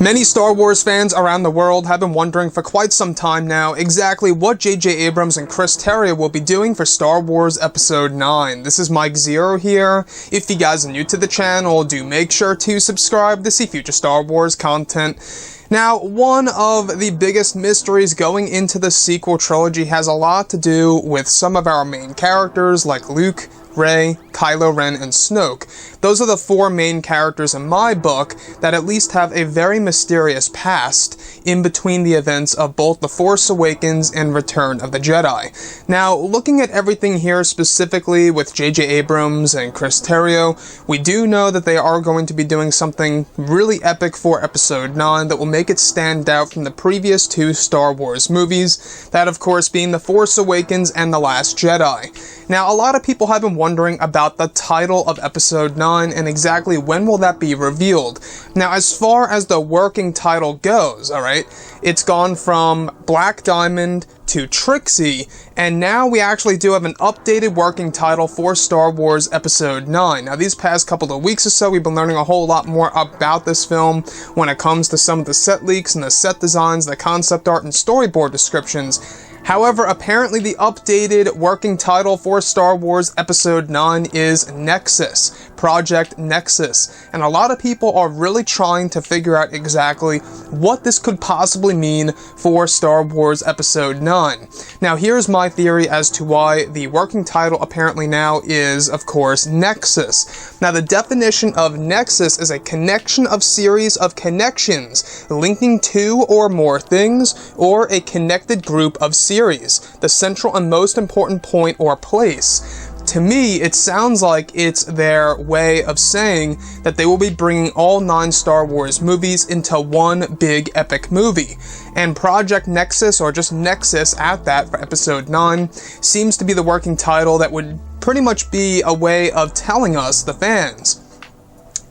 Many Star Wars fans around the world have been wondering for quite some time now exactly what J.J. Abrams and Chris Terrio will be doing for Star Wars Episode 9. This is Mike Zero here. If you guys are new to the channel, do make sure to subscribe to see future Star Wars content. Now, one of the biggest mysteries going into the sequel trilogy has a lot to do with some of our main characters like Luke, Rey, Kylo Ren, and Snoke. Those are the four main characters in my book that at least have a very mysterious past in between the events of both The Force Awakens and Return of the Jedi. Now, looking at everything here specifically with J.J. Abrams and Chris Terrio, we do know that they are going to be doing something really epic for Episode 9 that will make it stand out from the previous two Star Wars movies, that of course being The Force Awakens and The Last Jedi. Now, a lot of people have been wondering about the title of Episode 9 and exactly when will that be revealed. Now, as far as the working title goes, alright, it's gone from Black Diamond to Trixie, and now we actually do have an updated working title for Star Wars Episode 9. Now, these past couple of weeks or so, we've been learning a whole lot more about this film when it comes to some of the set leaks and the set designs, the concept art, and storyboard descriptions. However, apparently the updated working title for Star Wars Episode 9 is Nexus, Project Nexus, and a lot of people are really trying to figure out exactly what this could possibly mean for Star Wars Episode 9. Now, here's my theory as to why the working title apparently now is, of course, Nexus. Now, the definition of Nexus is a connection of series of connections linking two or more things, or a connected group of series, the central and most important point or place. To me, it sounds like it's their way of saying that they will be bringing all 9 Star Wars movies into one big epic movie. And Project Nexus, or just Nexus at that for Episode 9, seems to be the working title that would pretty much be a way of telling us, the fans,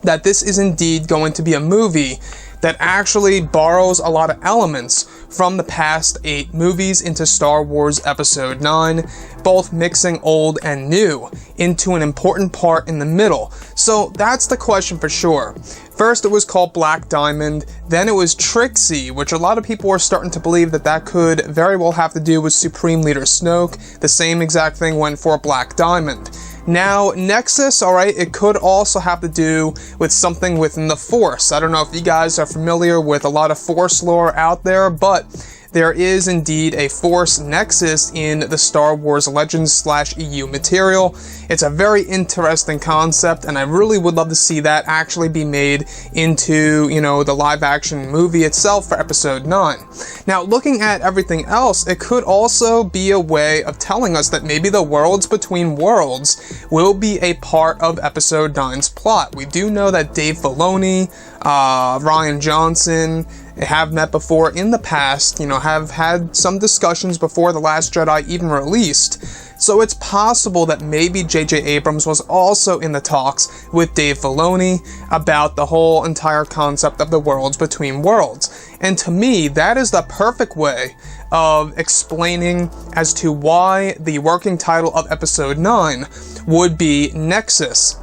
that this is indeed going to be a movie that actually borrows a lot of elements from the past 8 movies into Star Wars Episode 9, both mixing old and new into an important part in the middle. So that's the question for sure. First it was called Black Diamond, then it was Trixie, which a lot of people are starting to believe that that could very well have to do with Supreme Leader Snoke. The same exact thing went for Black Diamond. Now, Nexus, alright, it could also have to do with something within the Force. I don't know if you guys are familiar with a lot of Force lore out there, but there is indeed a Force Nexus in the Star Wars Legends/EU material. It's a very interesting concept, and I really would love to see that actually be made into, the live-action movie itself for Episode 9. Now, looking at everything else, it could also be a way of telling us that maybe the Worlds Between Worlds will be a part of Episode 9's plot. We do know that Dave Filoni, Rian Johnson, have met before in the past, have had some discussions before The Last Jedi even released. So it's possible that maybe J.J. Abrams was also in the talks with Dave Filoni about the whole entire concept of the Worlds Between Worlds. And to me, that is the perfect way of explaining as to why the working title of Episode 9 would be Nexus.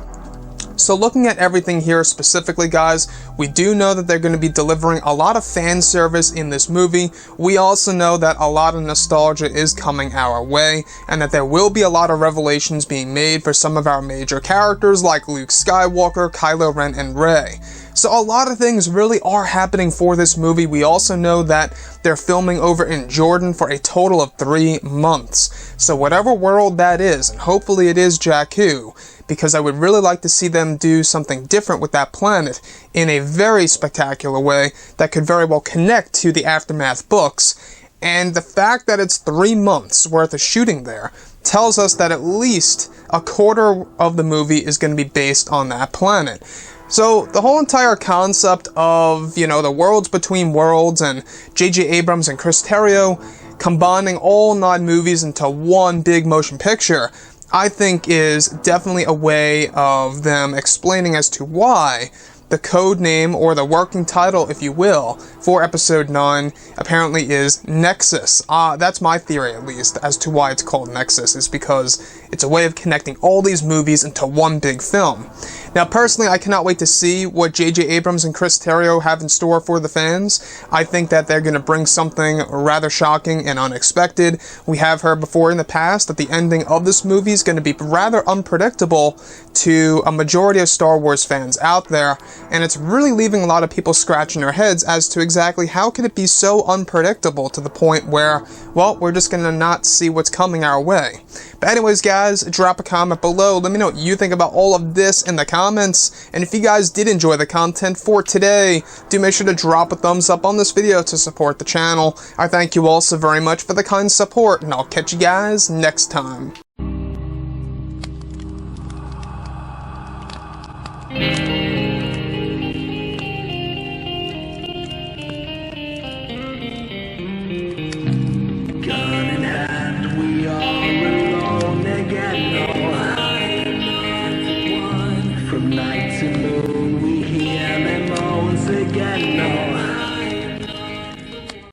So looking at everything here specifically, guys, we do know that they're going to be delivering a lot of fan service in this movie. We also know that a lot of nostalgia is coming our way, and that there will be a lot of revelations being made for some of our major characters like Luke Skywalker, Kylo Ren, and Rey. So a lot of things really are happening for this movie. We also know that they're filming over in Jordan for a total of 3 months. So whatever world that is, and hopefully it is Jakku, because I would really like to see them do something different with that planet in a very spectacular way that could very well connect to the Aftermath books. And the fact that it's 3 months worth of shooting there tells us that at least a quarter of the movie is going to be based on that planet. So the whole entire concept of, the Worlds Between Worlds and J.J. Abrams and Chris Terrio combining all 9 movies into one big motion picture, I think is definitely a way of them explaining as to why the code name, or the working title, if you will, for episode 9 apparently is Nexus. That's my theory, at least, as to why it's called Nexus, is because it's a way of connecting all these movies into one big film. Now, personally, I cannot wait to see what J.J. Abrams and Chris Terrio have in store for the fans. I think that they're going to bring something rather shocking and unexpected. We have heard before in the past that the ending of this movie is going to be rather unpredictable to a majority of Star Wars fans out there, and it's really leaving a lot of people scratching their heads as to exactly how can it be so unpredictable to the point where, well, we're just going to not see what's coming our way. But anyways, guys, drop a comment below. Let me know what you think about all of this in the comments. And if you guys did enjoy the content for today, do make sure to drop a thumbs up on this video to support the channel. I thank you all so very much for the kind support, and I'll catch you guys next time. Gun in hand, we are alone again. No, I am not the one from night to moon.